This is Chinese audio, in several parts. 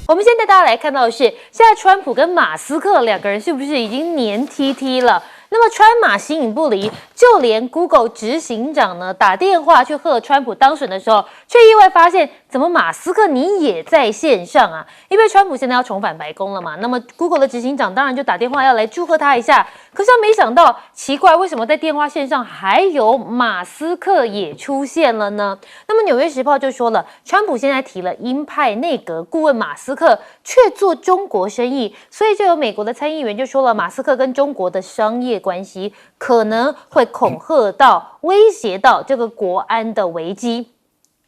我们现在大家来看到的是，现在川普跟马斯克两个人是不是已经黏 TT 了？那么川马形影不离，就连 Google 执行长呢打电话去贺川普当选的时候，却意外发现，怎么马斯克你也在线上啊？因为川普现在要重返白宫了嘛，那么 Google 的执行长当然就打电话要来祝贺他一下。可是他没想到，奇怪，为什么在电话线上还有马斯克也出现了呢？那么《纽约时报》就说了，川普现在提了鹰派内阁顾问马斯克，却做中国生意，所以就有美国的参议员就说了，马斯克跟中国的商业关系可能会恐吓到、威胁到这个国安的危机。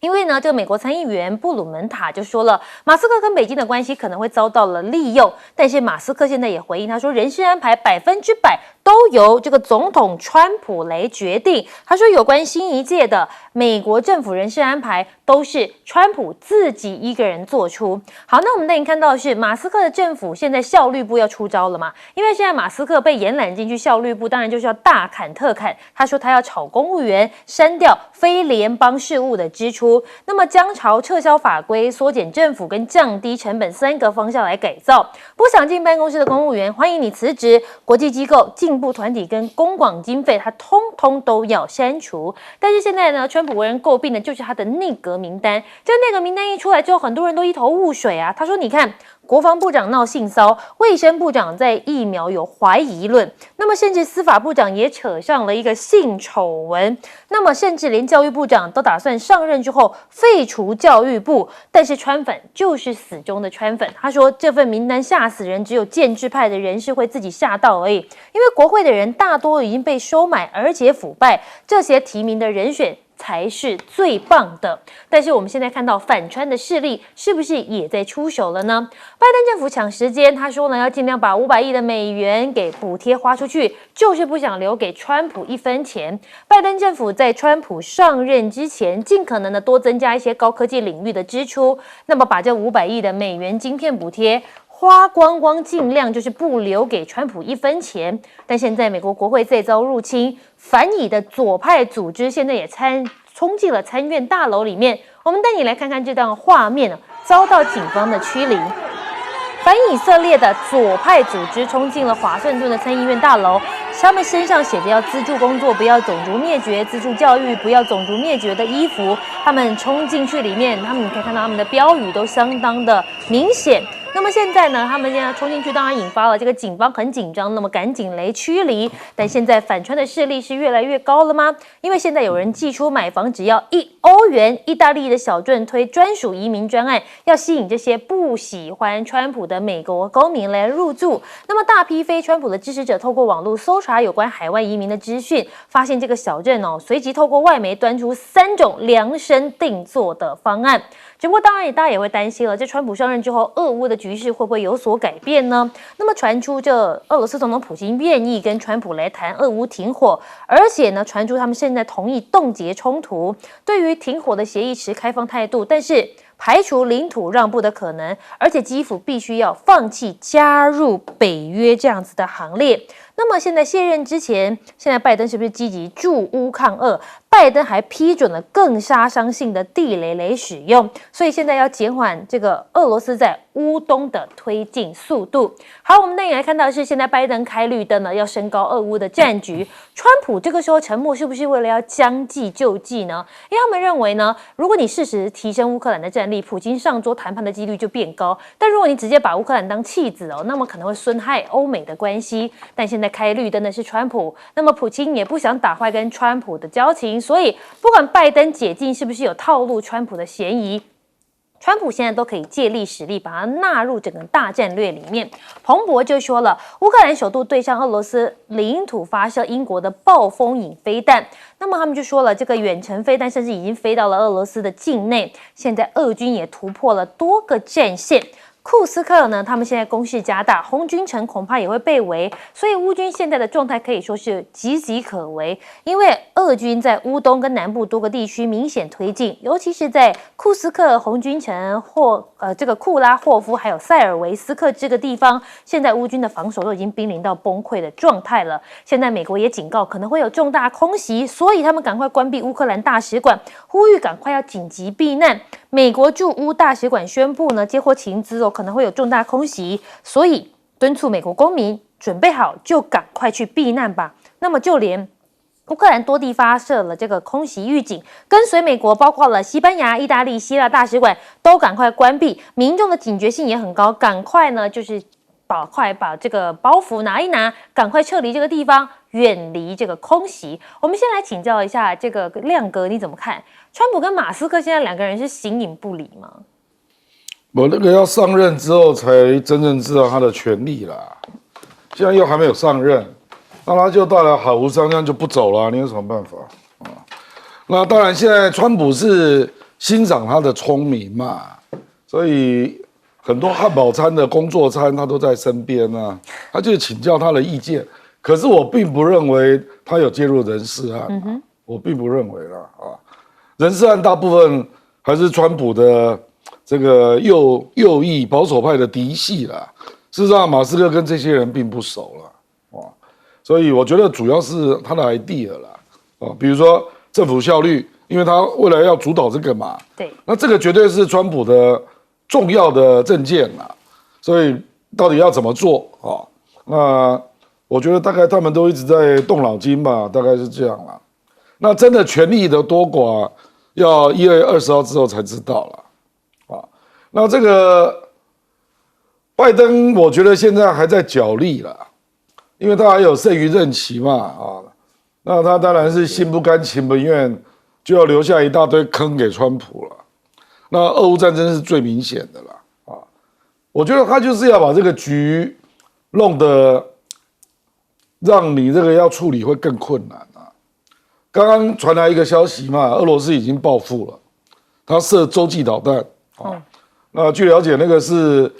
因为呢，这个美国参议员布鲁门塔就说了，马斯克跟北京的关系可能会遭到了利用，但是马斯克现在也回应，他说人事安排100%都由这个总统川普来决定。他说有关新一届的美国政府人事安排都是川普自己一个人做出。好，那我们带您看到的是马斯克的政府现在效率部要出招了嘛？因为现在马斯克被延揽进去效率部，当然就是要大砍特砍。他说他要炒公务员，删掉非联邦事务的支出。那么将朝撤销法规、缩减政府跟降低成本3个方向来改造。不想进办公室的公务员，欢迎你辞职。国际机构、进步团体跟公广经费，他通通都要删除。但是现在呢，川普为人诟病的就是他的内阁名单。这内阁名单一出来之后，很多人都一头雾水啊。他说：“你看。”国防部长闹性骚，卫生部长在疫苗有怀疑论，那么甚至司法部长也扯上了一个性丑闻，那么甚至连教育部长都打算上任之后废除教育部，但是川粉就是死忠的川粉，他说这份名单吓死人，只有建制派的人士会自己吓到而已，因为国会的人大多已经被收买，而且腐败，这些提名的人选才是最棒的。但是我们现在看到反川的势力是不是也在出手了呢？拜登政府抢时间，他说呢要尽量把500亿的美元给补贴花出去，就是不想留给川普1分钱。拜登政府在川普上任之前，尽可能的多增加一些高科技领域的支出，那么把这500亿的美元晶片补贴花光光，尽量就是不留给川普1分钱。但现在美国国会再遭入侵，反以的左派组织现在也冲进了参院大楼里面。我们带你来看看这段画面，遭到警方的驱离。反以色列的左派组织冲进了华盛顿的参议院大楼，他们身上写着要资助工作，不要种族灭绝；资助教育，不要种族灭绝的衣服。他们冲进去里面，你可以看到他们的标语都相当的明显。那么现在呢，他们现在冲进去，当然引发了这个警方很紧张，那么赶紧来驱离。但现在反川的势力是越来越高了吗？因为现在有人寄出买房只要1欧元，意大利的小镇推专属移民专案，要吸引这些不喜欢川普的美国公民来入住。那么大批非川普的支持者透过网络搜查有关海外移民的资讯，发现这个小镇随即透过外媒端出3种量身定做的方案。只不过当然大家也会担心了，这川普上任之后，俄乌的局势会不会有所改变呢？那么传出这俄罗斯总统普京愿意跟川普来谈俄乌停火，而且呢传出他们现在同意冻结冲突，对于停火的协议持开放态度，但是排除领土让步的可能，而且基辅必须要放弃加入北约这样子的行列。那么现在卸任之前，现在拜登是不是积极驻乌抗俄？拜登还批准了更杀伤性的地雷来使用，所以现在要减缓这个俄罗斯在乌东的推进速度。好，我们带你来看到的是，现在拜登开绿灯了，要升高俄乌的战局。川普这个时候沉默，是不是为了要将计就计呢？因为他们认为呢，如果你适时提升乌克兰的战力，普京上桌谈判的几率就变高。但如果你直接把乌克兰当弃子那么可能会损害欧美的关系。但现在开绿灯的是川普，那么普京也不想打坏跟川普的交情。所以，不管拜登解禁是不是有套路川普的嫌疑，川普现在都可以借力使力，把它纳入整个大战略里面。彭博就说了，乌克兰首度对向俄罗斯领土发射英国的暴风影飞弹。那么他们就说了，这个远程飞弹甚至已经飞到了俄罗斯的境内。现在俄军也突破了多个战线。库斯克呢，他们现在攻势加大，红军城恐怕也会被围，所以乌军现在的状态可以说是岌岌可危。因为俄军在乌东跟南部多个地区明显推进，尤其是在库斯克红军城这个库拉霍夫还有塞尔维斯克这个地方，现在乌军的防守都已经濒临到崩溃的状态了。现在美国也警告可能会有重大空袭，所以他们赶快关闭乌克兰大使馆，呼吁赶快要紧急避难。美国驻乌大使馆宣布呢，接获情资可能会有重大空袭，所以敦促美国公民准备好就赶快去避难吧。那么就连乌克兰多地发射了这个空袭预警，跟随美国包括了西班牙、意大利、希腊大使馆都赶快关闭，民众的警觉性也很高，赶快呢就是快把这个包袱拿一拿，赶快撤离这个地方，远离这个空袭。我们先来请教一下这个亮哥，你怎么看？川普跟马斯克现在两个人是形影不离吗？我那个要上任之后才真正知道他的权利啦，现在又还没有上任。那他就到了好无商量就不走了，你有什么办法啊？那当然，现在川普是欣赏他的聪明嘛，所以很多汉堡餐的工作餐他都在身边啊，他就请教他的意见。可是我并不认为他有介入人事案，我并不认为啦啊，人事案大部分还是川普的这个右翼保守派的嫡系啦。事实上，马斯克跟这些人并不熟了。所以我觉得主要是他的 idea 啦，比如说政府效率，因为他未来要主导这个嘛，对，那这个绝对是川普的重要的政见啦，所以到底要怎么做啊？那我觉得大概他们都一直在动脑筋吧，大概是这样啦。那真的权力的多寡，要1月20号之后才知道了啊。那这个拜登，我觉得现在还在角力啦。因为他还有剩余任期嘛，啊，那他当然是心不甘情不愿，就要留下一大堆坑给川普了。那俄乌战争是最明显的了，啊，我觉得他就是要把这个局弄得让你这个要处理会更困难啊。刚刚传来一个消息嘛，俄罗斯已经报复了，他射洲际导弹，啊，那据了解那个是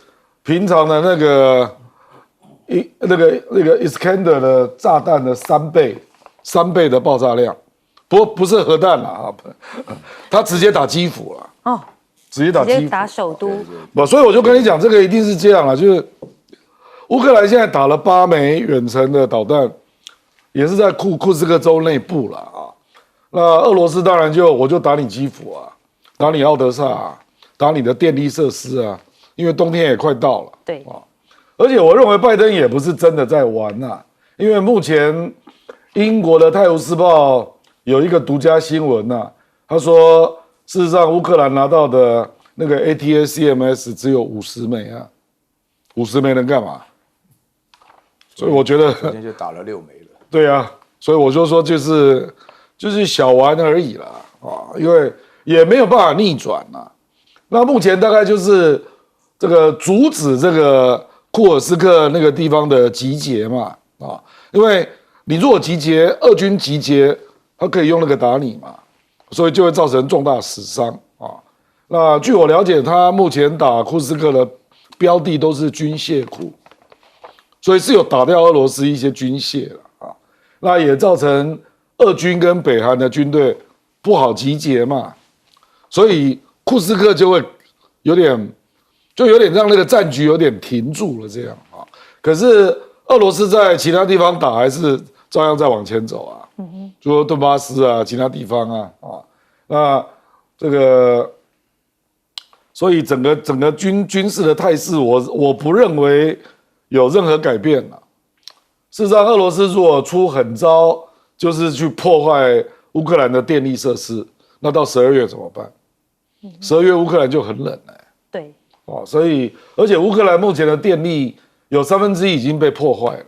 平常的那个。那个 Iskander 的炸弹的3倍的爆炸量，不是核弹了啊，他直接打基辅了哦，直接打首都。所以我就跟你讲，这个一定是这样了，就是乌克兰现在打了8枚远程的导弹，也是在库斯克州内部了啊。那俄罗斯当然我就打你基辅啊，打你奥德萨啊，打你的电力设施啊，因为冬天也快到了，对啊。而且我认为拜登也不是真的在玩呐，因为目前英国的《泰晤士报》有一个独家新闻呐，他说事实上乌克兰拿到的那个 ATACMS 只有50枚啊，50枚能干嘛？所以我觉得昨天就打了6枚了。对啊，所以我就说就是小玩而已啦啊，因为也没有办法逆转呐。那目前大概就是这个阻止这个。库尔斯克那个地方的集结嘛，啊，因为你如果集结，俄军集结，他可以用那个打你嘛，所以就会造成重大死伤啊。那据我了解，他目前打库尔斯克的标的都是军械库，所以是有打掉俄罗斯一些军械了啊。那也造成俄军跟北韩的军队不好集结嘛，所以库斯克就会有点让那个战局有点停住了这样啊。可是俄罗斯在其他地方打还是照样在往前走啊，就说顿巴斯啊，其他地方啊，那这个，所以整个军事的态势，我不认为有任何改变了。事实上，俄罗斯如果出狠招，就是去破坏乌克兰的电力设施，那到12月怎么办？12月乌克兰就很冷了。对。所以而且乌克兰目前的电力有1/3已经被破坏了，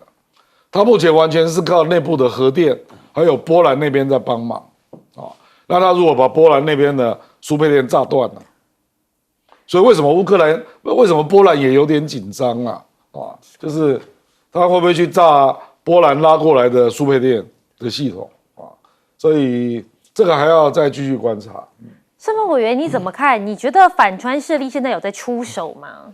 它目前完全是靠内部的核电，还有波兰那边在帮忙那他如果把波兰那边的输配电炸断了，所以为什么波兰也有点紧张啊？就是他会不会去炸波兰拉过来的输配电的系统所以这个还要再继续观察。盛峰委员，你怎么看？你觉得反川势力现在有在出手吗？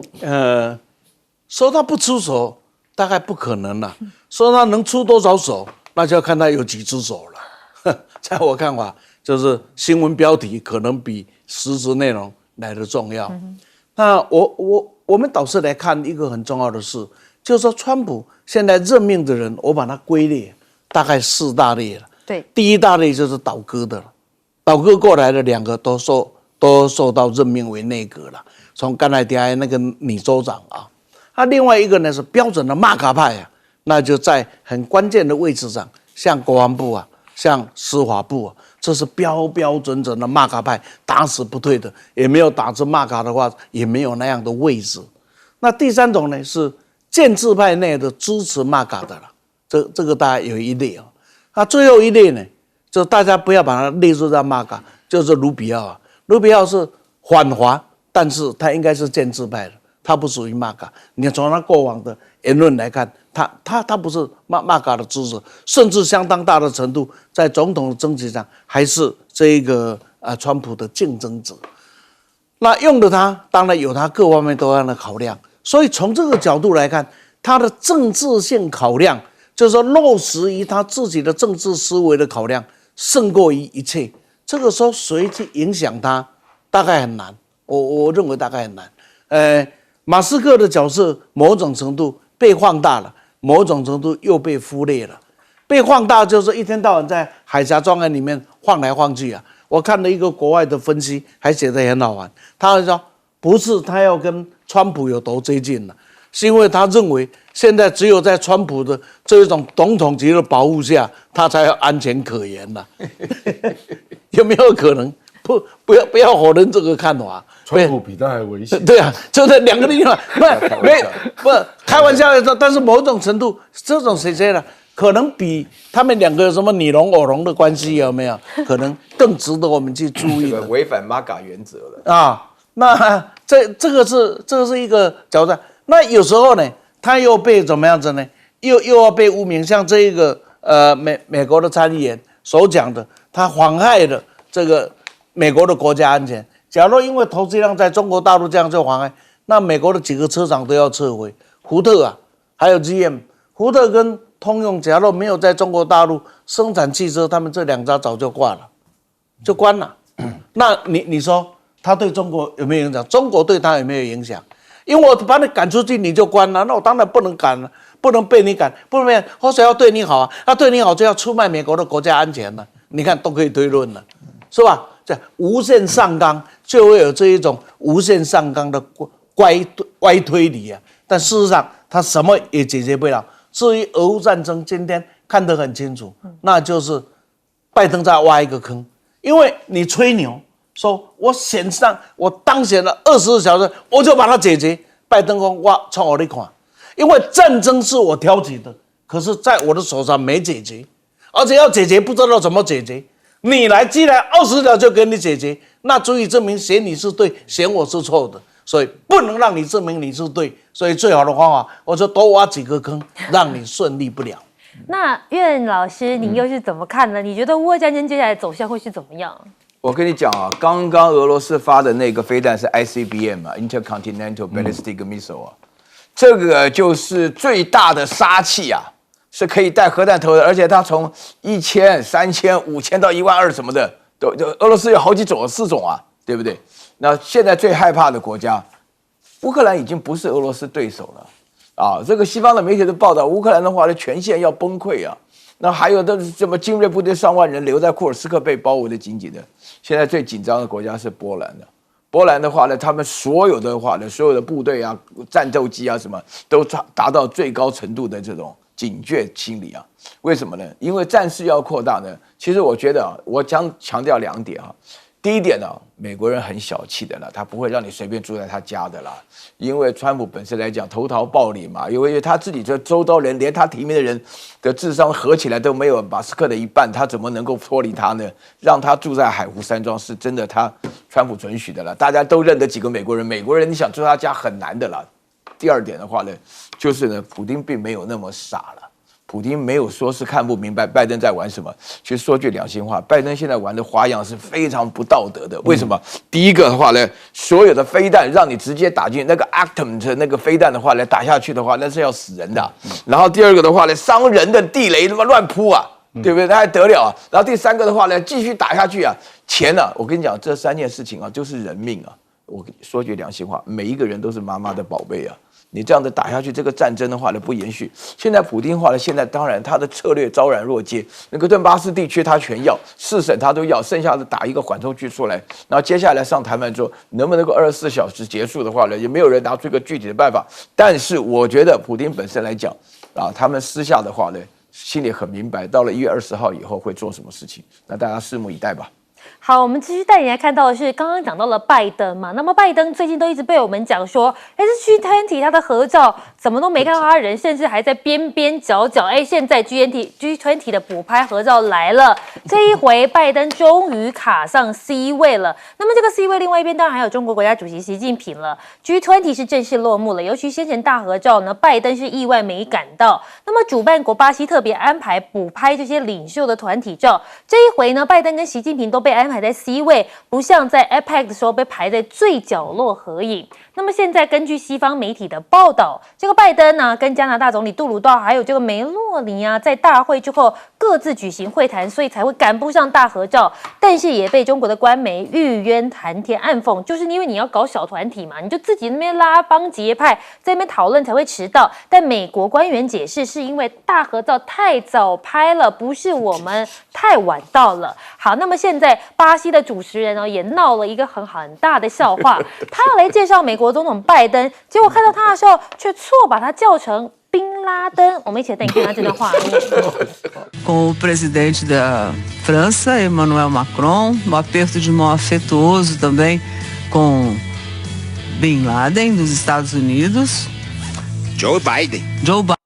说他不出手，大概不可能了。说他能出多少手，那就要看他有几只手了。在我看法，就是新闻标题可能比实质内容来得重要。那我们导师来看一个很重要的事，就是说川普现在任命的人，我把它归类大概4大类了。对，第一大类就是倒戈的了。倒戈过来的2个都受都受到任命为内阁了。从甘乃迪还那个女州长啊，另外一个呢是标准的马卡派啊，那就在很关键的位置上，像国防部啊，像司法部啊，这是标准的马卡派，打死不退的，也没有打着马卡的话，也没有那样的位置。那第三种呢是建制派内的支持马卡的了，这个大家有一类啊。那最后一类呢，就大家不要把它列入在马卡，就是卢比奥啊。卢比奥是反华，但是他应该是建制派的，他不属于马卡。你看从他过往的言论来看，他不是马卡的支持，甚至相当大的程度在总统的征集上还是这一个川普的竞争者。那用的他当然有他各方面都有的考量，所以从这个角度来看，他的政治性考量，就是说落实于他自己的政治思维的考量，胜过于一切。这个时候谁去影响他，大概很难。我认为大概很难。马斯克的角色某种程度被放大了，某种程度又被忽略了。被放大就是一天到晚在海峡庄园里面晃来晃去啊。我看了一个国外的分析，还写得很好玩。他说不是他要跟川普有多接近了，是因为他认为现在只有在川普的这一种总统级的保护下，他才有安全可言了。有没有可能？不要否认这个看法。川普比他还危险。对啊，就是两个地方，不开玩笑的说，但是某种程度，这种谁呢？可能比他们两个有什么你龙我龙的关系有没有？可能更值得我们去注意的。违反 MAGA 原则了啊。那这个是一个角度。那有时候呢，他又被怎么样子呢？又要被污名，像这一个美国的参议员所讲的，他妨害了这个美国的国家安全。假如因为投资量在中国大陆这样就妨碍，那美国的几个车厂都要撤回。福特啊，还有 GM， 福特跟通用，假如没有在中国大陆生产汽车，他们这两家早就挂了，就关了。那你说他对中国有没有影响？中国对他有没有影响？因为我把你赶出去，你就关了，那我当然不能赶了，不能被你赶，不能被或者要对你好啊，那对你好就要出卖美国的国家安全了。你看都可以推论了，是吧？这无限上纲就会有这一种无限上纲的歪推理啊。但事实上，他什么也解决不了。至于俄乌战争，今天看得很清楚，那就是拜登在挖一个坑，因为你吹牛说我当选了24小时，我就把它解决。拜登说哇，从我的看，因为战争是我挑起的，可是在我的手上没解决，而且要解决不知道怎么解决。你来，既然20条就给你解决，那足以证明嫌你是对，嫌我是错的，所以不能让你证明你是对，所以最好的方法，我就多挖几个坑，让你顺利不了。那苑老师，你又是怎么看呢？你觉得乌俄战争接下来走向会是怎么样？我跟你讲啊，刚刚俄罗斯发的那个飞弹是 ICBM 啊 ，Intercontinental Ballistic Missile 啊，这个就是最大的杀器啊。是可以带核弹头的，而且它从1000、3000、5000到12000什么的，都俄罗斯有好几种，4种啊，对不对？那现在最害怕的国家，乌克兰已经不是俄罗斯对手了啊！这个西方的媒体都报道，乌克兰的话的全线要崩溃啊！那还有的什么精锐部队上万人留在库尔斯克被包围的紧紧的。现在最紧张的国家是波兰的。波兰的话呢，他们所有的部队啊、战斗机啊什么，都达到最高程度的这种警觉心理啊。为什么呢？因为战事要扩大呢。其实我觉得啊，我将强调2点啊。第一点呢，美国人很小气的啦，他不会让你随便住在他家的啦。因为川普本身来讲投桃报李嘛，因为他自己这周遭人连他提名的人的智商合起来都没有马斯克的一半，他怎么能够脱离他呢？让他住在海湖山庄是真的，川普准许的了。大家都认得几个美国人你想住他家很难的啦。第二点的话呢，就是呢，普丁并没有那么傻了。普丁没有说是看不明白拜登在玩什么。其实说句良心话，拜登现在玩的花样是非常不道德的。为什么？第一个的话呢，所有的飞弹让你直接打进那个 Atom 那个飞弹的话呢，打下去的话那是要死人的。然后第二个的话呢，伤人的地雷他妈乱扑啊，对不对？那还得了啊？然后第三个的话呢，继续打下去啊，钱啊，我跟你讲，这3件事情啊，就是人命啊。我说句良心话，每一个人都是妈妈的宝贝啊。你这样子打下去，这个战争的话呢不延续。现在普丁的话呢，现在当然他的策略昭然若揭，那个顿巴斯地区他全要，4省他都要，剩下的打一个缓冲区出来，然后接下来上谈判之后，能不能够24小时结束的话呢，也没有人拿出一个具体的办法。但是我觉得普丁本身来讲啊，他们私下的话呢，心里很明白，到了1月20号以后会做什么事情，那大家拭目以待吧。好，我们继续带你来看到的是，刚刚讲到了拜登嘛，那么拜登最近都一直被我们讲说，这 G20 他的合照怎么都没看到他人，甚至还在边边角角。现在 G20 的补拍合照来了，这一回拜登终于卡上 C 位了。那么这个 C 位另外一边当然还有中国国家主席习近平了。G20 是正式落幕了，尤其先前大合照呢，拜登是意外没赶到。那么主办国巴西特别安排补拍这些领袖的团体照，这一回呢，拜登跟习近平都被安排在 C 位，不像在 APEC 的时候被排在最角落合影。那么现在根据西方媒体的报道，这个拜登呢跟加拿大总理杜鲁道还有这个梅洛尼啊，在大会之后各自举行会谈，所以才会赶不上大合照。但是也被中国的官媒玉渊谈天暗讽，就是因为你要搞小团体嘛，你就自己那边拉帮结派，在那边讨论才会迟到。但美国官员解释，是因为大合照太早拍了，不是我们太晚到了。好，那么现在巴西的主持人呢也闹了一个很大的笑话，他要来介绍美国总统拜登，结果看到他的时候却错把他叫成宾拉登。我们一起来带你看他这段画面。Com o presidente da França, Emmanuel Macron, aperto de mão afetuoso também com Bin Laden dos Estados Unidos. Joe Biden. Joe Biden.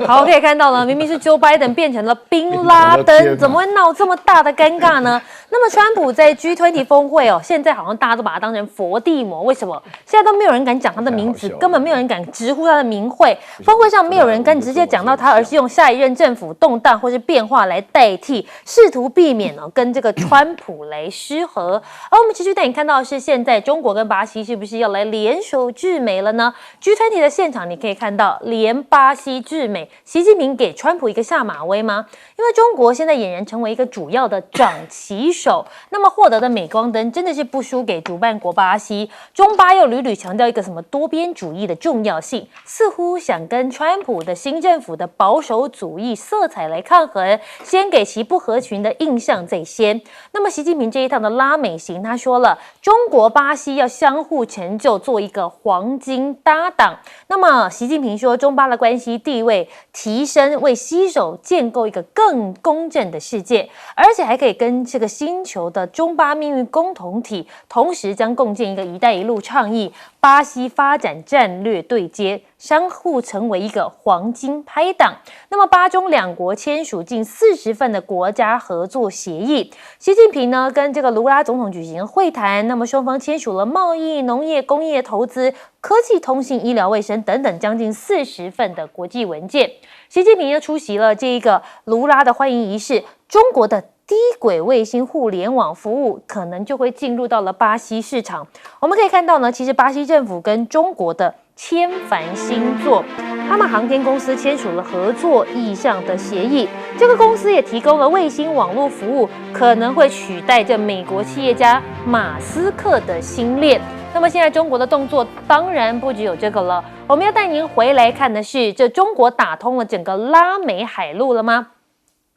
好，可以看到了，明明是 Joe Biden 变成了宾拉登，怎么会闹这么大的尴尬呢？那么川普在 G20 峰会现在好像大家都把他当成佛地魔，为什么？现在都没有人敢讲他的名字，根本没有人敢直呼他的名讳。峰会上没有人敢直接讲到他，而是用下一任政府动荡或是变化来代替，试图避免跟这个川普来失和。而我们继续带你看到的是，现在中国跟巴西是不是要来联手制美了呢？ G20 的现场你可以看到，连巴西制美，习近平给川普一个下马威吗？因为中国现在俨然成为一个主要的掌旗手，那么获得的镁光灯真的是不输给主办国巴西。中巴又屡屡强调一个什么多边主义的重要性，似乎想跟川普的新政府的保守主义色彩来抗衡，先给其不合群的印象在先。那么习近平这一趟的拉美行，他说了，中国巴西要相互成就，做一个黄金搭档。那么习近平说，中巴的关系地位提升，为携手建构一个更公正的世界，而且还可以跟这个星球的中巴命运共同体，同时将共建一个“一带一路”倡议、巴西发展战略对接，相互成为一个黄金拍档。那么巴中两国签署近40份的国家合作协议，习近平呢跟这个卢拉总统举行会谈，那么双方签署了贸易、农业、工业投资、科技、通信、医疗卫生等等将近40份的国际文件。习近平又出席了这一个卢拉的欢迎仪式，中国的低轨卫星互联网服务可能就会进入到了巴西市场。我们可以看到呢，其实巴西政府跟中国的千帆星座哈马航天公司签署了合作意向的协议，这个公司也提供了卫星网络服务，可能会取代这美国企业家马斯克的星链。那么现在中国的动作当然不只有这个了，我们要带您回来看的是，这中国打通了整个拉美海路了吗？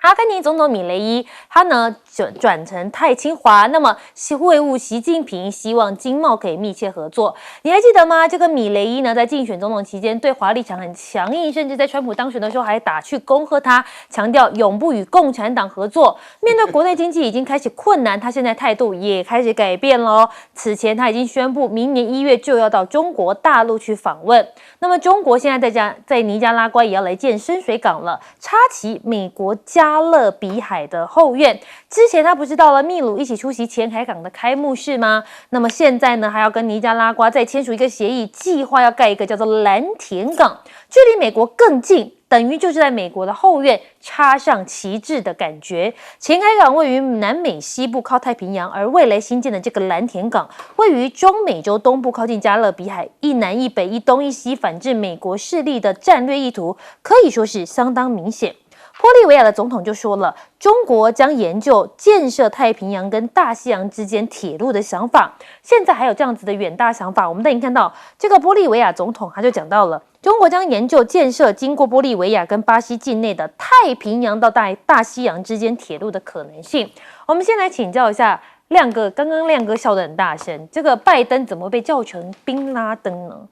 阿根廷总统米雷伊，他呢转成泰清华，那么会晤习近平，希望经贸可以密切合作。你还记得吗？这个米雷伊呢，在竞选总统期间对华立场很强硬，甚至在川普当选的时候还打去恭贺他，强调永不与共产党合作。面对国内经济已经开始困难，他现在态度也开始改变了哦。此前他已经宣布，明年1月就要到中国大陆去访问。那么中国现在在尼加拉瓜也要来建深水港了，插旗美国加勒比海的后院。之前他不是到了秘鲁一起出席前海港的开幕式吗？那么现在呢，还要跟尼加拉瓜再签署一个协议，计划要盖一个叫做蓝田港，距离美国更近，等于就是在美国的后院插上旗帜的感觉。前海港位于南美西部靠太平洋，而未来新建的这个蓝田港位于中美洲东部靠近加勒比海，一南一北一东一西，反制美国势力的战略意图可以说是相当明显。玻利维亚的总统就说了，中国将研究建设太平洋跟大西洋之间铁路的想法。现在还有这样子的远大想法，我们已经看到这个玻利维亚总统他就讲到了，中国将研究建设经过玻利维亚跟巴西境内的太平洋到大西洋之间铁路的可能性。我们先来请教一下亮哥，刚刚亮哥笑得很大声，这个拜登怎么被叫成宾拉登呢？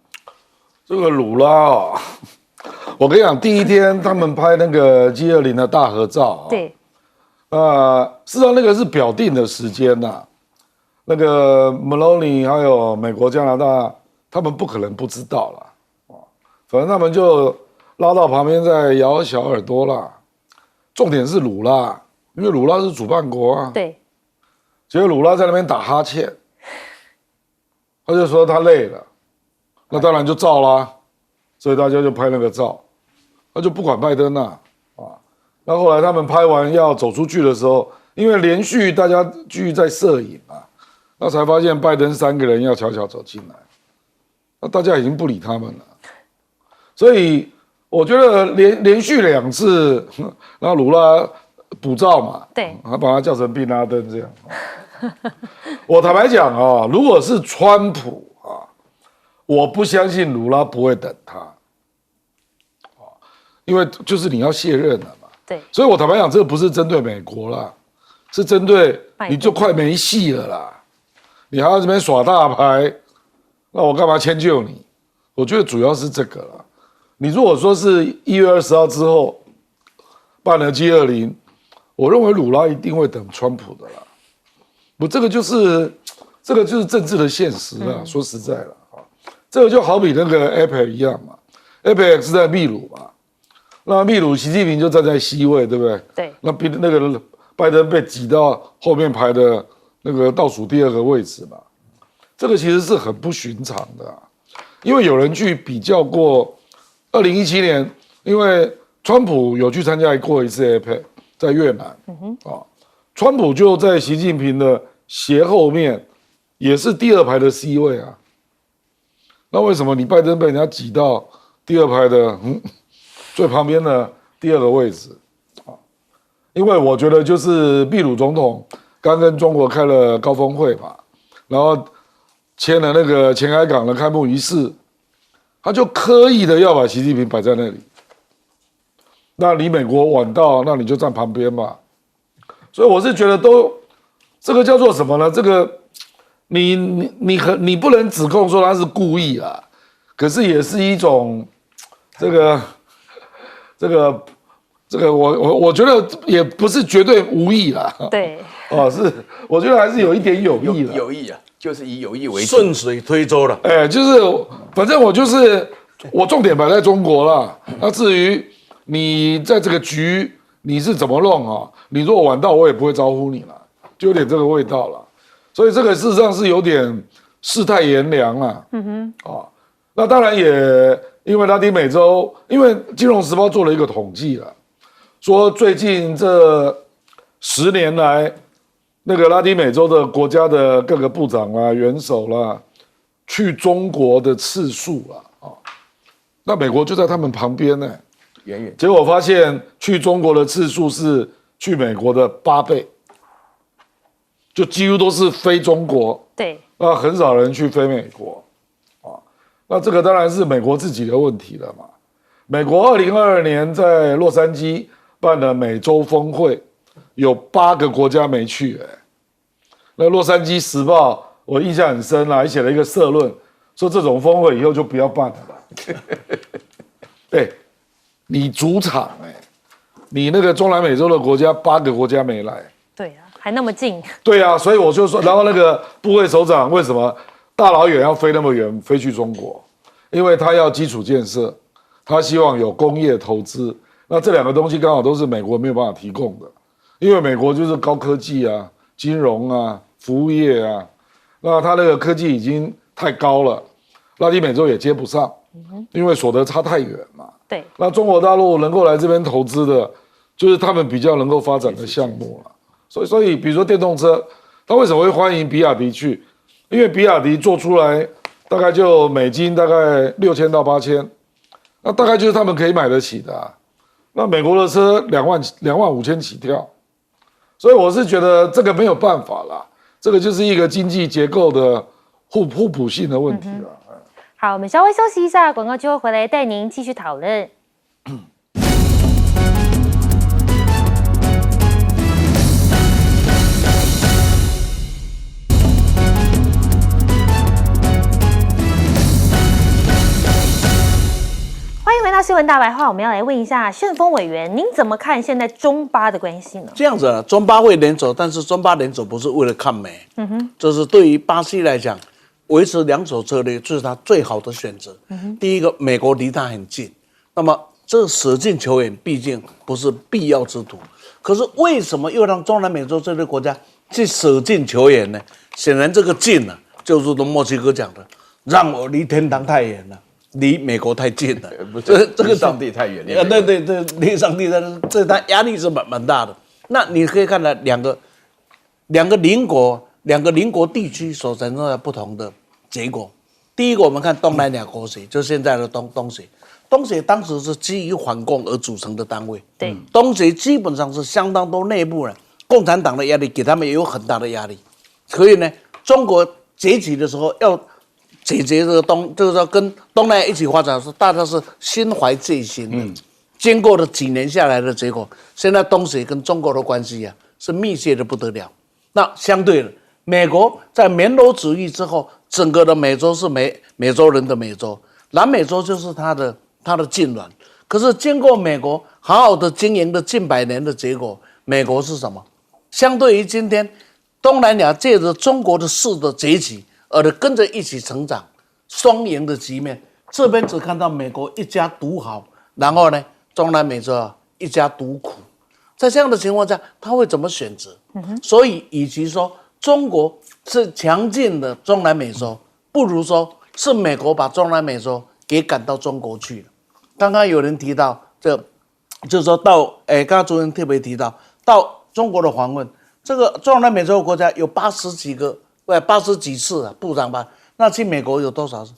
这个鲁拉啊，我跟你讲，第一天他们拍那个 G20的大合照，对，事实上那个是表定的时间呐，那个 Meloni 还有美国、加拿大，他们不可能不知道啦，反正他们就拉到旁边再摇小耳朵啦。重点是鲁拉，因为鲁拉是主办国啊，对，结果鲁拉在那边打哈欠，他就说他累了。那当然就照啦，所以大家就拍那个照，那就不管拜登啦，那后来他们拍完要走出去的时候，因为连续大家继续在摄影嘛，那才发现拜登3个人要悄悄走进来，那大家已经不理他们了，所以我觉得连续2次，然后鲁拉补照嘛，对，还把他叫成宾拉登这样。我坦白讲啊，如果是川普啊，我不相信鲁拉不会等他，因为就是你要卸任了嘛。对，所以我坦白讲，这个不是针对美国啦，是针对你就快没戏了啦，你还要这边耍大牌，那我干嘛迁就你？我觉得主要是这个啦。你如果说是1月20号之后办了 G20，我认为鲁拉一定会等川普的啦。不，这个就是政治的现实啦。说实在了啊，这个就好比那个 APEC 一样嘛 ，APEC 是在秘鲁嘛，那秘鲁习近平就站在C位，对不对？对。那个拜登被挤到后面排的那个倒数第2个位置嘛，这个其实是很不寻常的啊，因为有人去比较过2017年，因为川普有去参加过一次 APEC， 在越南，川普就在习近平的斜后面，也是第2排的 C 位啊。那为什么你拜登被人家挤到第2排的最旁边的第2个位置啊？因为我觉得就是秘鲁总统刚跟中国开了高峰会嘛，然后签了那个前海港的开幕仪式，他就刻意的要把习近平摆在那里。那离美国晚到，那你就站旁边嘛。所以我是觉得这个叫做什么呢？这个你不能指控说他是故意啦，可是也是一种这个我觉得也不是绝对无意啦。对，是我觉得还是有一点有意的。有意啊，就是以有意为主。顺水推舟了。就是反正我重点摆在中国啦。那至于你在这个局你是怎么弄啊？你如果晚到，我也不会招呼你了，就有点这个味道了。所以这个事实上是有点世态炎凉啦。那当然也因为拉丁美洲，因为《金融时报》做了一个统计了，说最近这10年来，那个拉丁美洲的国家的各个部长啦、元首啦，去中国的次数啦，那美国就在他们旁边呢。远远，结果发现去中国的次数是去美国的8倍，就几乎都是飞中国，对，那很少人去飞美国，那这个当然是美国自己的问题了嘛。美国2022年在洛杉矶办了美洲峰会，有8个国家没去，那洛杉矶时报我印象很深啦，也写了一个社论，说这种峰会以后就不要办了吧。你主场你那个中南美洲的国家8个国家没来，对啊，还那么近，对啊，所以我就说，然后那个部会首长为什么大老远要飞那么远飞去中国？因为他要基础建设，他希望有工业投资，那这2个东西刚好都是美国没有办法提供的，因为美国就是高科技啊、金融啊、服务业啊，那他那个科技已经太高了，拉丁美洲也接不上，因为所得差太远嘛。对，那中国大陆能够来这边投资的，就是他们比较能够发展的项目了。所以比如说电动车，他为什么会欢迎比亚迪去？因为比亚迪做出来大概就美金大概6000到8000，那大概就是他们可以买得起的那美国的车25000起跳，所以我是觉得这个没有办法啦，这个就是一个经济结构的互补性的问题啦。好，我们稍微休息一下，广告之后回来带您继续讨论。欢迎回到新闻大白话，我们要来问一下旋风委员，您怎么看现在中巴的关系呢？这样子啊，中巴会联手，但是中巴联手不是为了抗美，就是对于巴西来讲，维持两手策略就是他最好的选择。第一个，美国离他很近，那么这舍近求远毕竟不是必要之途。可是为什么又让中南美洲这类国家去舍近求远呢？显然这个近呢、就如同墨西哥讲的，让我离天堂太远了。离美国太近了，这个上帝太远了。对，离上帝太远，这他压力是蛮大的。那你可以看到两个邻国地区所产生的不同的结果。第一个，我们看东南亚国协，就是现在的东协。东协当时是基于反共而组成的单位，对，东协基本上是相当多内部人，共产党的压力给他们也有很大的压力。所以呢，中国崛起的时候要解决这个就是说跟东南亚一起发展，是大家是心怀戒心的。经过了几年下来的结果，现在东协跟中国的关系啊是密切的不得了。那相对的，美国在棉罗主义之后，整个的美洲是美洲人的美洲，南美洲就是它的痉挛。可是经过美国好好的经营的近100年的结果，美国是什么？相对于今天东南亚借着中国的势的崛起，而跟着一起成长，双赢的局面。这边只看到美国一家独好，然后呢，中南美洲一家独苦。在这样的情况下，他会怎么选择？所以，与其说中国是强劲的中南美洲，不如说是美国把中南美洲给赶到中国去了。刚刚有人提到，就是说到，刚刚主任特别提到到中国的访问，这个中南美洲国家有80几次啊，部长吧，那去美国有多少次？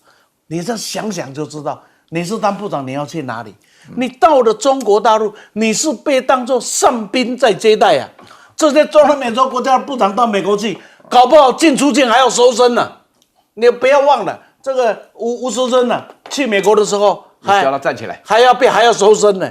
你这想想就知道，你是当部长，你要去哪里？你到了中国大陆，你是被当作上宾在接待啊。这些中南美洲国家的部长到美国去，搞不好进出境还要搜身呢、你不要忘了，这个吴淑珍呢，去美国的时候叫他站起来，还要搜身呢，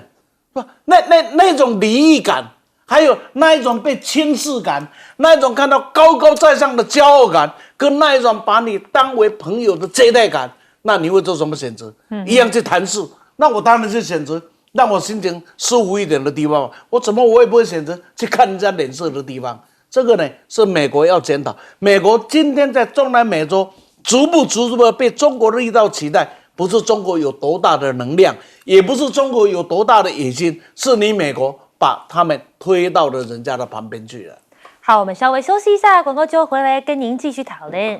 不，那种礼仪感。还有那一种被轻视感，那一种看到高高在上的骄傲感，跟那一种把你当为朋友的接待感，那你会做什么选择？一样去谈事，那我当然是选择让我心情舒服一点的地方。我也不会选择去看人家脸色的地方。这个呢是美国要检讨。美国今天在中南美洲逐步的被中国的力道取代，不是中国有多大的能量，也不是中国有多大的野心，是你美国把他们推到了人家的旁边去了。好，我们稍微休息一下，广告之后回来跟您继续讨论。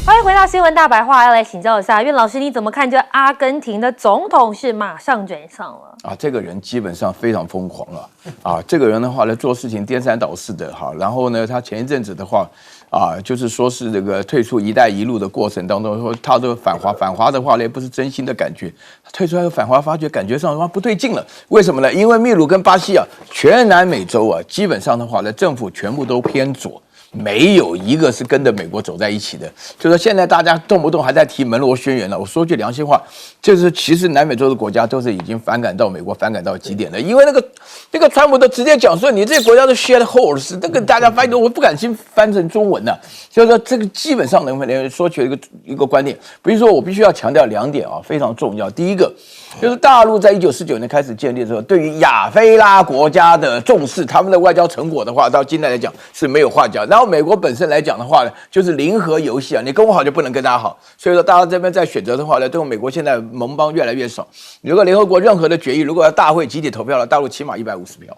欢迎回到新闻大白话，要来请教一下苑老师，你怎么看这阿根廷的总统是马上转上了？这个人基本上非常疯狂了这个人的话呢，做事情颠三倒四的然后呢，他前一阵子的话就是说是这个退出"一带一路"的过程当中，说他这个反华的话呢，不是真心的感觉，退出来的反华，发觉感觉上的话不对劲了。为什么呢？因为秘鲁跟巴西全南美洲基本上的话呢，政府全部都偏左。没有一个是跟着美国走在一起的，就说现在大家动不动还在提门罗宣言了。我说句良心话，就是其实南美洲的国家都是已经反感到美国，反感到极点了。因为那个川普都直接讲说，你这个国家是 shit holes， 这个大家翻译我不敢先翻成中文就是说这个基本上能说起一个观点。比如说我必须要强调2点非常重要。第一个就是大陆在1949年开始建立的时候，对于亚非拉国家的重视，他们的外交成果的话，到今天来讲是没有话讲。然后美国本身来讲的话呢，就是零和游戏你跟我好就不能跟大家好，所以说大家这边在选择的话呢，对美国现在盟邦越来越少。如果联合国任何的决议，如果要大会集体投票了，大陆起码150票。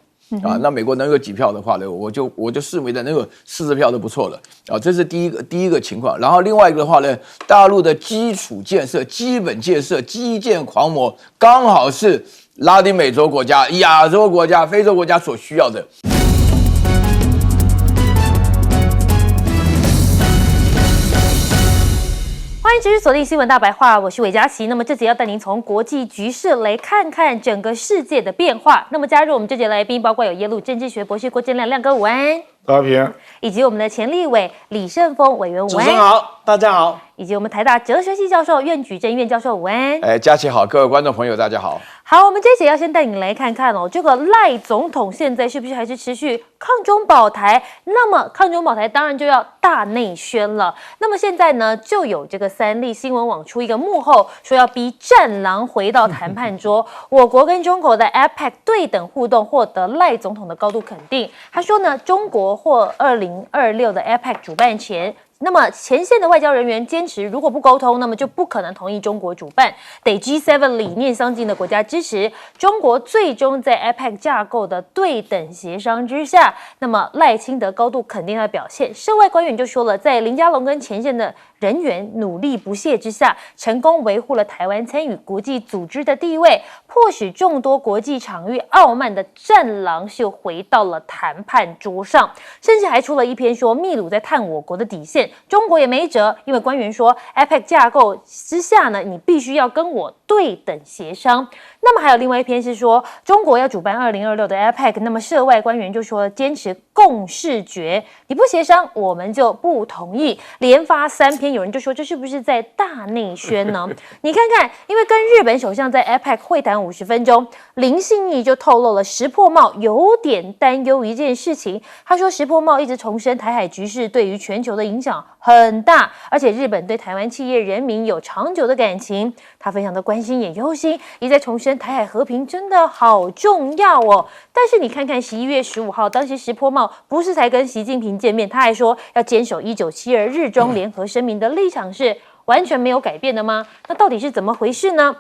那美国能有几票的话呢？我就视为的能有40票都不错了这是第一个情况。然后另外一个的话呢，大陆的基础建设、基本建设、基建狂魔刚好是拉丁美洲国家、亚洲国家、非洲国家所需要的。欢迎持续锁定新闻大白话，我是韦佳琪。那么这节要带您从国际局势来看看整个世界的变化。那么加入我们这节来宾，包括有耶鲁政治学博士郭正亮亮哥午安，大家平安，以及我们的前立委李胜峰委员午安，主持人好，大家好。以及我们台大哲学系教授苑举正苑教授午安。佳琪好，各位观众朋友大家好。好，我们这一节要先带你来看看哦，这个赖总统现在是不是还是持续抗中保台？那么抗中保台当然就要大内宣了。那么现在呢，就有这个三立新闻网出一个幕后，说要逼战狼回到谈判桌。我国跟中国的 APEC 对等互动获得赖总统的高度肯定。他说呢，中国获2026的 APEC 主办权。那么前线的外交人员坚持，如果不沟通，那么就不可能同意中国主办，得 G7 理念相近的国家支持。中国最终在 APEC 架构的对等协商之下，那么赖清德高度肯定他的表现。涉外官员就说了，在林佳龙跟前线的人员努力不懈之下，成功维护了台湾参与国际组织的地位，迫使众多国际场域傲慢的战狼秀回到了谈判桌上，甚至还出了一篇说秘鲁在探我国的底线。中国也没辙，因为官员说 APEC 架构之下呢，你必须要跟我对等协商。那么还有另外一篇是说，中国要主办2026的 APEC， 那么涉外官员就说坚持共识决，你不协商，我们就不同意。连发3篇，有人就说这是不是在大内宣呢？你看看，因为跟日本首相在 APEC 会谈50分钟，林信义就透露了石破茂有点担忧一件事情。他说石破茂一直重申台海局势对于全球的影响很大，而且日本对台湾企业人民有长久的感情，他非常的关心也忧心，一再重申台海和平真的好重要哦。但是你看看11月15号，当时石破茂不是才跟习近平见面，他还说要坚守1972日中联合声明的立场是完全没有改变的吗？那到底是怎么回事呢？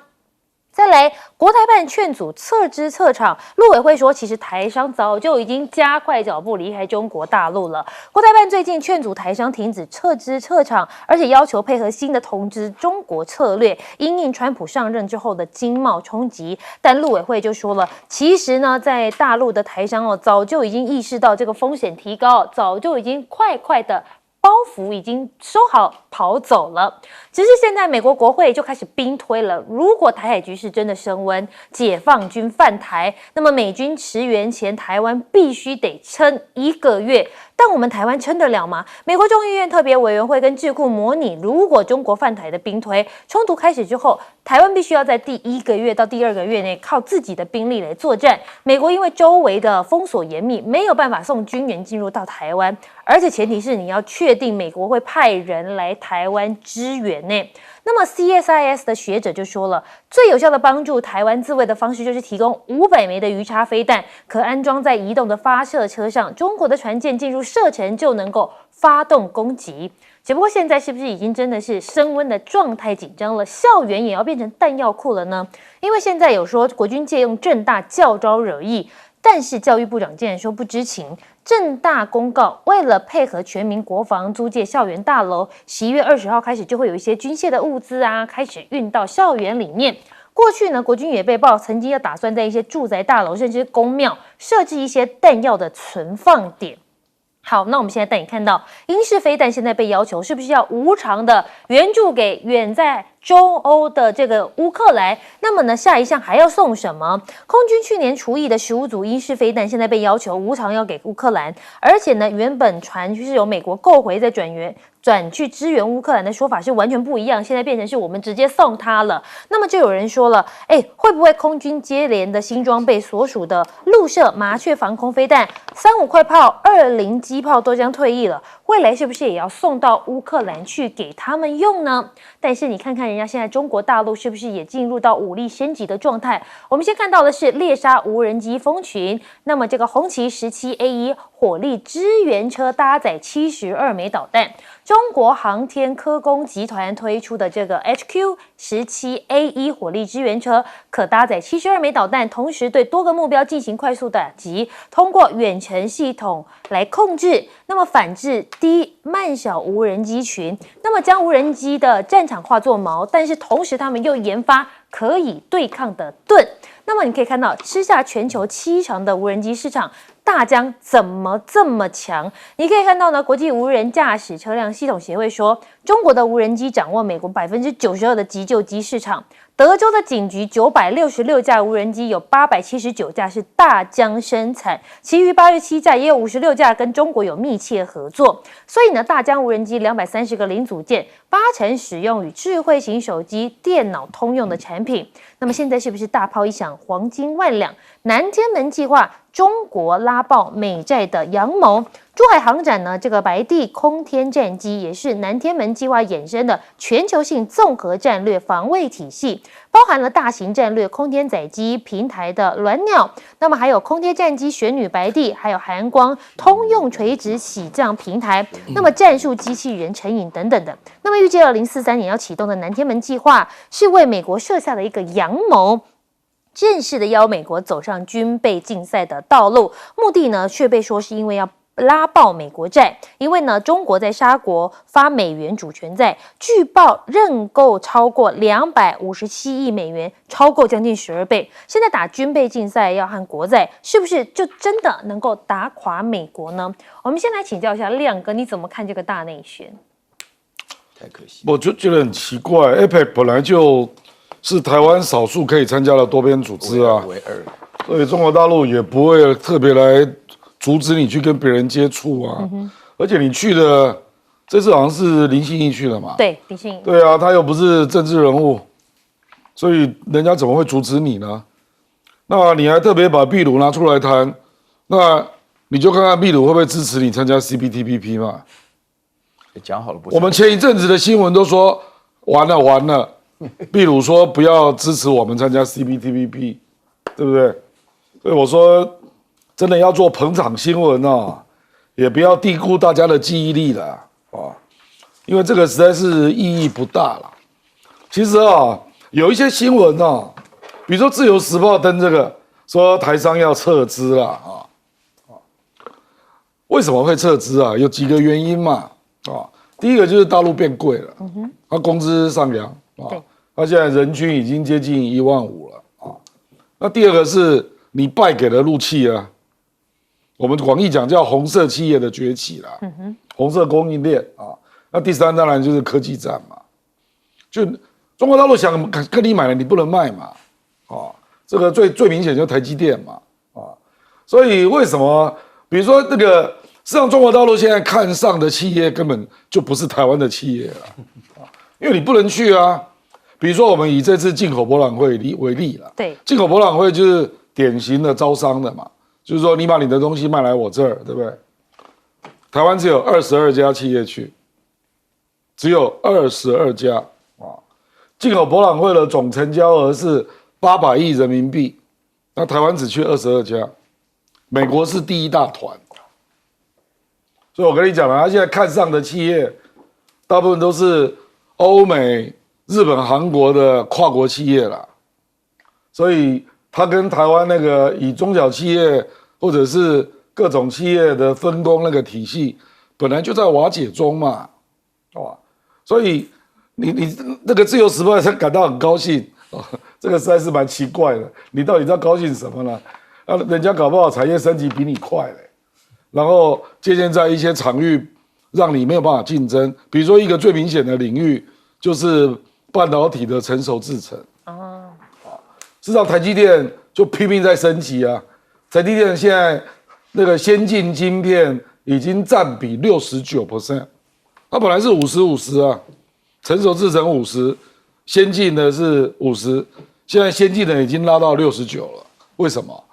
再来，国台办劝阻撤资撤厂，陆委会说，其实台商早就已经加快脚步离开中国大陆了。国台办最近劝阻台商停止撤资撤厂，而且要求配合新的投资中国策略，因应川普上任之后的经贸冲击。但陆委会就说了，其实呢，在大陆的台商早就已经意识到这个风险提高，早就已经快的包袱已经收好跑走了，只是现在美国国会就开始兵推了。如果台海局势真的升温，解放军犯台，那么美军驰援前，台湾必须得撑1个月。但我们台湾撑得了吗？美国众议院特别委员会跟智库模拟，如果中国犯台的兵推冲突开始之后，台湾必须要在第1个月到第2个月内靠自己的兵力来作战。美国因为周围的封锁严密，没有办法送军援进入到台湾，而且前提是你要确定美国会派人来台湾支援呢。那么 CSIS 的学者就说了，最有效的帮助台湾自卫的方式就是提供500枚的鱼叉飞弹，可安装在移动的发射车上，中国的船舰进入射程就能够发动攻击。只不过现在是不是已经真的是升温的状态紧张了？校园也要变成弹药库了呢？因为现在有说国军借用政大教招惹议，但是教育部长竟然说不知情。政大公告，为了配合全民国防租借校园大楼，11月20号开始就会有一些军械的物资开始运到校园里面。过去呢，国军也被曝曾经要打算在一些住宅大楼甚至公庙设置一些弹药的存放点。好，那我们现在带你看到英式飞弹现在被要求是不是要无偿的援助给远在中欧的这个乌克兰？那么呢，下一项还要送什么？空军去年除役的15组英式飞弹现在被要求无偿要给乌克兰，而且呢，原本传就是由美国购回再转去支援乌克兰的说法是完全不一样，现在变成是我们直接送他了。那么就有人说了，会不会空军接连的新装备所属的陆射麻雀防空飞弹、35快炮、20机炮都将退役了，未来是不是也要送到乌克兰去给他们用呢？但是你看看人家现在中国大陆是不是也进入到武力升级的状态？我们先看到的是猎杀无人机蜂群，那么这个红旗17A1火力支援车搭载72枚导弹。中国航天科工集团推出的这个 HQ-17A1 火力支援车，可搭载72枚导弹，同时对多个目标进行快速打击，通过远程系统来控制。那么反制低慢小无人机群，那么将无人机的战场化作矛，但是同时他们又研发可以对抗的盾。那么你可以看到，吃下全球7成的无人机市场，大疆怎么这么强？你可以看到呢，国际无人驾驶车辆系统协会说，中国的无人机掌握美国92%的急救机市场。德州的警局966架无人机有879架是大疆生产，其余87架也有56架跟中国有密切合作。所以呢，大疆无人机230个零组件，80%使用与智慧型手机、电脑通用的产品。那么现在是不是大炮一响，黄金万两？南天门计划，中国拉爆美债的阳谋。珠海航展呢，这个白帝空天战机也是南天门计划衍生的全球性综合战略防卫体系，包含了大型战略空天载机平台的鸾鸟，那么还有空天战机玄女白帝，还有寒光通用垂直起降平台，那么战术机器人成瘾等等的。那么预计2043年要启动的南天门计划，是为美国设下的一个阳谋。正式的邀美国走上军备竞赛的道路，目的呢却被说是因为要拉爆美国债，因为呢中国在沙国发美元主权债，据报认购超过257亿美元，超过将近12倍。现在打军备竞赛要和国债，是不是就真的能够打垮美国呢？我们先来请教一下亮哥，你怎么看这个大内宣？太可惜，我就觉得很奇怪，APEC 本来就是台湾少数可以参加的多边组织啊，为二，所以中国大陆也不会特别来阻止你去跟别人接触啊。而且你去的这次好像是林信义去的嘛？对，林信义。对啊，他又不是政治人物，所以人家怎么会阻止你呢？那你还特别把秘鲁拿出来谈，那你就看看秘鲁会不会支持你参加 CPTPP 嘛？讲好了不？我们前一阵子的新闻都说完了。秘鲁说不要支持我们参加 CPTPP， 对不对？所以我说，真的要做捧场新闻啊，也不要低估大家的记忆力了啊，因为这个实在是意义不大了。其实啊，有一些新闻啊，比如说《自由时报》登这个说台商要撤资了为什么会撤资啊？有几个原因嘛第一个就是大陆变贵了，它工资上扬它现在人均已经接近15000了那第二个是你败给了陆企啊，我们广义讲叫红色企业的崛起啦，红色供应链那第三当然就是科技战嘛，就中国大陆想跟你买了，你不能卖嘛这个最明显就是台积电嘛所以为什么比如说那个实际上中国大陆现在看上的企业根本就不是台湾的企业了因为你不能去啊。比如说，我们以这次进口博览会为例了。对，进口博览会就是典型的招商的嘛，就是说你把你的东西卖来我这儿，对不对？台湾只有22家企业去，只有22家进口博览会的总成交额是800亿人民币，那台湾只去22家，美国是第一大团。所以我跟你讲了，他现在看上的企业，大部分都是欧美。日本、韩国的跨国企业啦，所以它跟台湾那个以中小企业或者是各种企业的分工那个体系，本来就在瓦解中嘛，所以你那个《自由时报》才感到很高兴这个实在是蛮奇怪的，你到底在高兴什么呢？人家搞不好产业升级比你快嘞，然后渐渐在一些场域让你没有办法竞争，比如说一个最明显的领域就是半导体的成熟制程事实上台积电就拼命在升级啊。台积电现在那个先进晶片已经占比69%，它本来是50-50啊，成熟制程50%，先进的是50%，现在先进的已经拉到69了。为什么？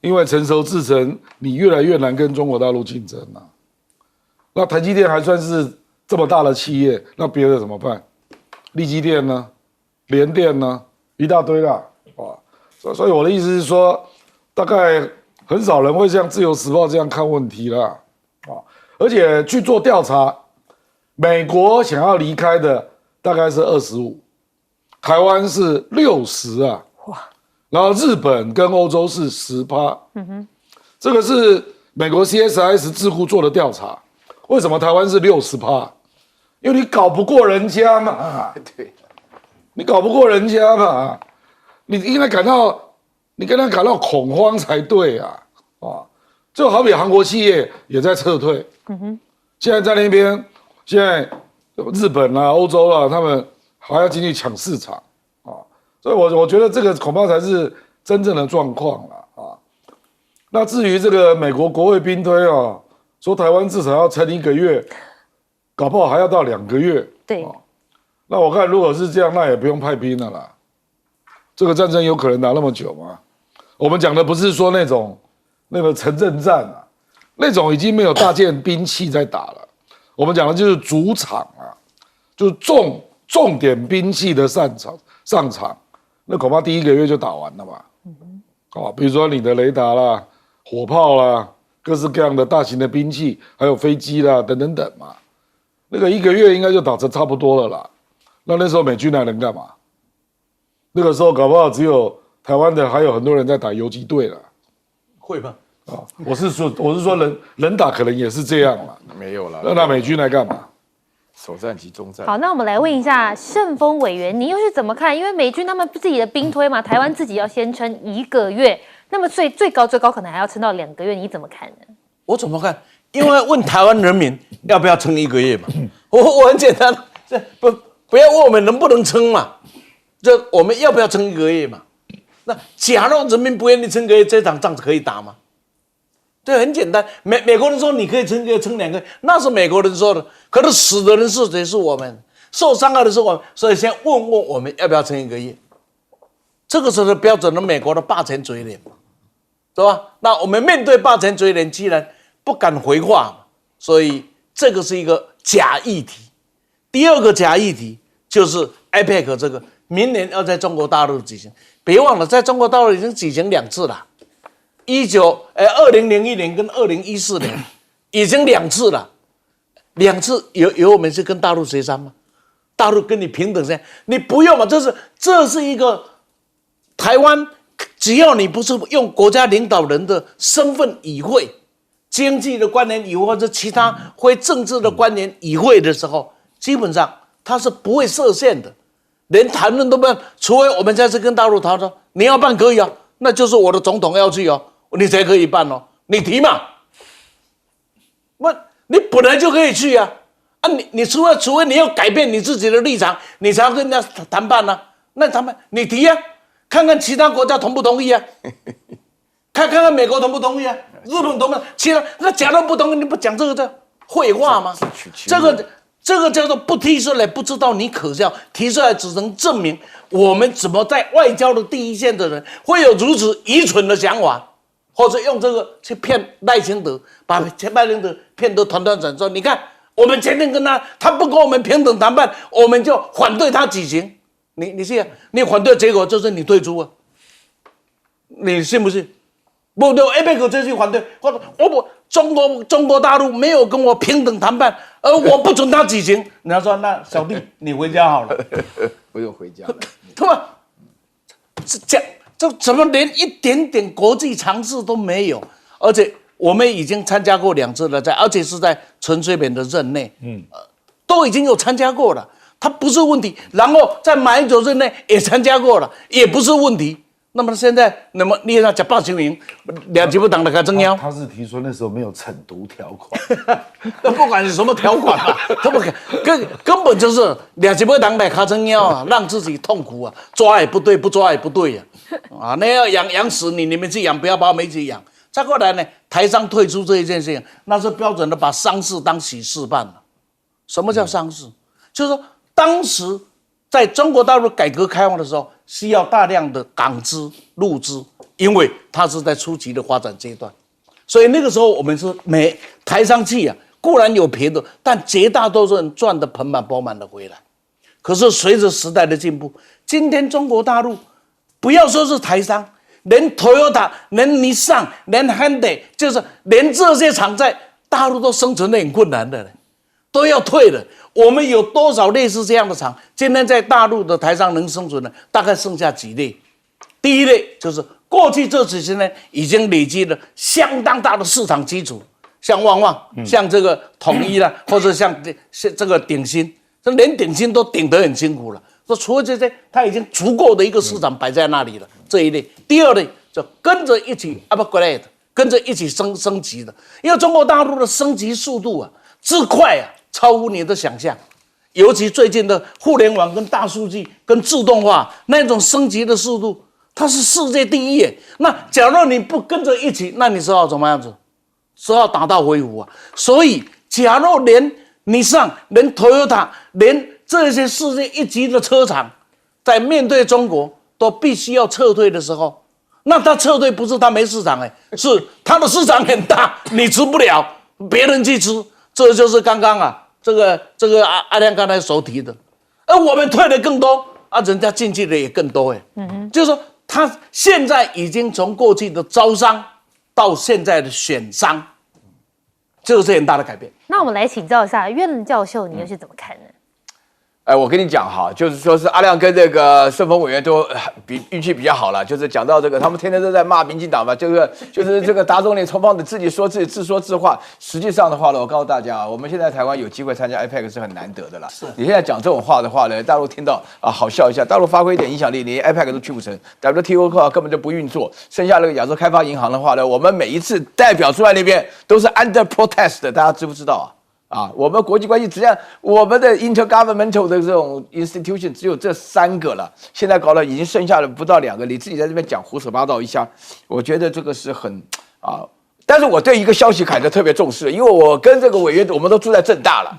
因为成熟制程你越来越难跟中国大陆竞争了。那台积电还算是这么大的企业，那别的怎么办？力积电呢，联电呢，一大堆啦，所以我的意思是说，大概很少人会像《自由时报》这样看问题啦，而且去做调查，美国想要离开的大概是25，台湾是60啊，哇！然后日本跟欧洲是10%，这个是美国 CSIS 智库做的调查，为什么台湾是60%？因为你搞不过人家嘛，对，你搞不过人家嘛，你应该你跟他感到恐慌才对啊，就好比韩国企业也在撤退，现在在那边，现在日本啊、欧洲啊，他们还要进去抢市场啊，所以我觉得这个恐怕才是真正的状况了啊。那至于这个美国国会兵推啊，说台湾至少要撑1个月，搞不好还要到2个月。对，那我看如果是这样，那也不用派兵了啦。这个战争有可能打那么久吗？我们讲的不是说那个城镇战啊，那种已经没有大件兵器在打了。我们讲的就是主场啊，就是重点兵器的上场，那恐怕第1个月就打完了吧。比如说你的雷达啦、火炮啦、各式各样的大型的兵器，还有飞机啦等嘛，那个1个月应该就打得差不多了啦。那时候美军还能干嘛？那个时候搞不好只有台湾的还有很多人在打游击队了。会吗？我是说人打可能也是这样嘛。没有了。那美军来干嘛？首战及中战。好，那我们来问一下盛峰委员，你又是怎么看？因为美军他们自己的兵推嘛，台湾自己要先撑1个月，那么最高可能还要撑到2个月，你怎么看呢？我怎么看？因为问台湾人民要不要撑1个月嘛。我很简单，不要问我们能不能撑嘛，我们要不要撑1个月嘛？那假如人民不愿意撑1个月，这场仗可以打吗？对，很简单。美国人说你可以撑1个月、撑2个月，那是美国人说的。可是死的人是谁？是我们，受伤害的是我们。所以先问我们要不要撑1个月？这个是标准的美国的霸权嘴脸嘛，对吧？那我们面对霸权嘴脸，既然不敢回话嘛，所以这个是一个假议题。第二个假议题就是 APEC 这个，明年要在中国大陆举行。别忘了，在中国大陆已经举行2次了，2001年跟2014年已经2次了，2次有我们是跟大陆协商吗？大陆跟你平等噻，你不用嘛，这是一个台湾，只要你不是用国家领导人的身份与会，经济的官员与会或者其他非政治的官员与会的时候，基本上他是不会设限的。连谈论都不要，除非我们这次跟大陆谈说你要办可以啊，那就是我的总统要去哦，你才可以办哦，你提嘛，你本来就可以去啊，你除非你要改变你自己的立场，你才要跟人家谈判啊，那谈判你提啊，看看其他国家同不同意啊，看看美国同不同意啊，日本同不同意，其他那假如不同意，你不讲这个叫废话吗？这个叫做不提出来不知道你可笑，提出来只能证明我们怎么在外交的第一线的人会有如此愚蠢的想法，或者用这个去骗赖清德，把赖清德骗得团团转，说你看我们前天跟他不跟我们平等谈判，我们就反对他举行，你信啊？你反对结果就是你退出啊，你信不信？不对，APEC这句反对，或者我不中国大陆没有跟我平等谈判，而我不准他举行。你要说那小弟你回家好了，不用回家了，对吧？这怎么连一点点国际常识都没有？而且我们已经参加过2次了，而且是在陈水扁的任内，都已经有参加过了，它不是问题。然后在马英九任内也参加过了，也不是问题。那么现在，你也要讲罢休营，2级不党的开征邀，他是提出那时候没有惩毒条款，那不管是什么条款嘛，他不根本就是2级不党的开征邀啊，让自己痛苦啊，抓也不对，不抓也不对呀，那要养死你们去养，不要把我们一起养。再过来呢，台商退出这一件事情，那是标准的把丧事当喜事办了。什么叫丧事？就是说当时在中国大陆改革开放的时候，需要大量的港资陆资，因为它是在初期的发展阶段，所以那个时候我们是台商去啊，固然有赔的，但绝大多数人赚得盆满钵满的回来。可是随着时代的进步，今天中国大陆不要说是台商，连 Toyota、连Nissan、连 Hyundai， 就是连这些厂在大陆都生存得很困难的。都要退了。我们有多少类似这样的厂？今天在大陆的台商能生存的，大概剩下几类。第一类就是过去这几十年已经累积了相当大的市场基础，像旺旺，像这个统一啦，或者像这个鼎新，这连鼎新都顶得很辛苦了。说除了这些，它已经足够的一个市场摆在那里了。这一类，第二类就跟着一起 upgrade， 跟着一起升级的，因为中国大陆的升级速度啊之快啊，超乎你的想象。尤其最近的互联网跟大数据跟自动化那种升级的速度，它是世界第一耶。那假如你不跟着一起，那你知道怎么样子？只好打道回府啊。所以，假如连Nissan、连 Toyota、连这些世界一级的车厂，在面对中国都必须要撤退的时候，那他撤退不是他没市场是他的市场很大，你吃不了，别人去吃。这就是刚刚这个阿亮刚才所提的，而我们退的更多人家进去的也更多就是说他现在已经从过去的招商到现在的选商，这个是很大的改变。那我们来请教一下岳教授，你又是怎么看呢？我跟你讲哈，就是说是阿亮跟这个顺丰委员都运气比较好了，就是讲到这个，他们天天都在骂民进党嘛，就是这个打肿脸充胖子，自己说自己自说自话。实际上的话呢，我告诉大家我们现在台湾有机会参加 IPEC 是很难得的啦。是你现在讲这种话的话呢，大陆听到好笑一下，大陆发挥一点影响力，连 IPEC 都去不成 ，WTO 的话根本就不运作。剩下那个亚洲开发银行的话呢，我们每一次代表出来那边都是 under protest 的，大家知不知道我们国际关系只要我们的 intergovernmental 的这种 institution 只有这3个了，现在搞了已经剩下了不到2个，你自己在这边讲胡说八道一下，我觉得这个是很但是我对一个消息凯特特别重视，因为我跟这个委员我们都住在政大了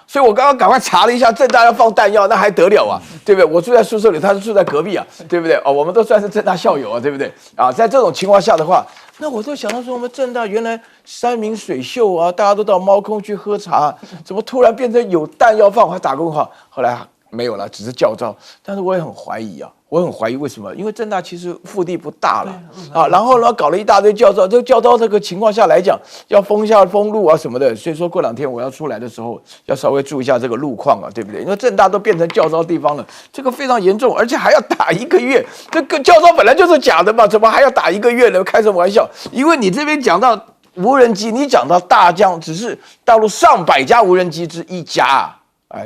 所以我刚刚赶快查了一下，政大要放弹药，那还得了对不对？我住在宿舍里，他是住在隔壁对不对？我们都算是政大校友对不对？在这种情况下的话，那我就想到说，我们政大原来山明水秀大家都到猫空去喝茶，怎么突然变成有弹药放？我还打个问号，后来没有了，只是教招。但是我也很怀疑我很怀疑为什么？因为政大其实腹地不大了然后呢搞了一大堆教招，这个教招这个情况下来讲，要封路什么的，所以说过2天我要出来的时候，要稍微注意一下这个路况对不对？因为政大都变成教招地方了，这个非常严重，而且还要打1个月。这个教招本来就是假的嘛，怎么还要打1个月呢？开什么玩笑？因为你这边讲到无人机，你讲到大疆只是大陆上百家无人机之一家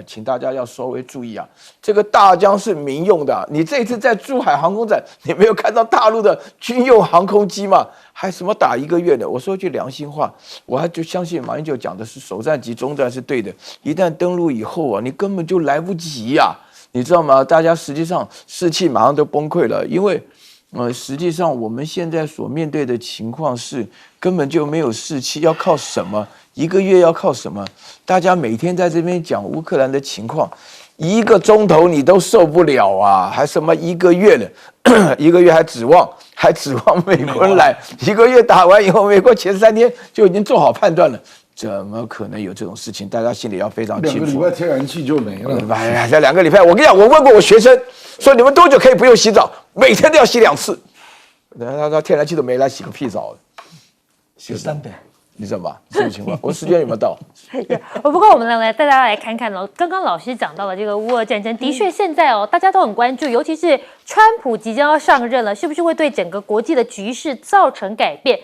请大家要稍微注意这个大疆是民用的你这次在珠海航空展，你没有看到大陆的军用航空机吗？还什么打1个月的？我说句良心话，我还就相信马英九讲的是首战及中战是对的。一旦登陆以后你根本就来不及你知道吗？大家实际上士气马上都崩溃了，因为实际上我们现在所面对的情况是根本就没有士气，要靠什么？1个月要靠什么？大家每天在这边讲乌克兰的情况，1个钟头你都受不了还什么1个月了？1个月还指望美国人来？1个月打完以后，美国前3天就已经做好判断了。怎么可能有这种事情？大家心里要非常清楚。2个礼拜天然气就没了。哎呀，这2个礼拜，我跟你讲，我问过我学生，说你们多久可以不用洗澡？每天都要洗2次。他天然气都没来，洗个屁澡？洗3遍。你知道吗？什么情况？我时间有没有到？不过我们来带大家来看看刚刚老师讲到了这个乌俄战争，的确现在大家都很关注，尤其是川普即将要上任了，是不是会对整个国际的局势造成改变？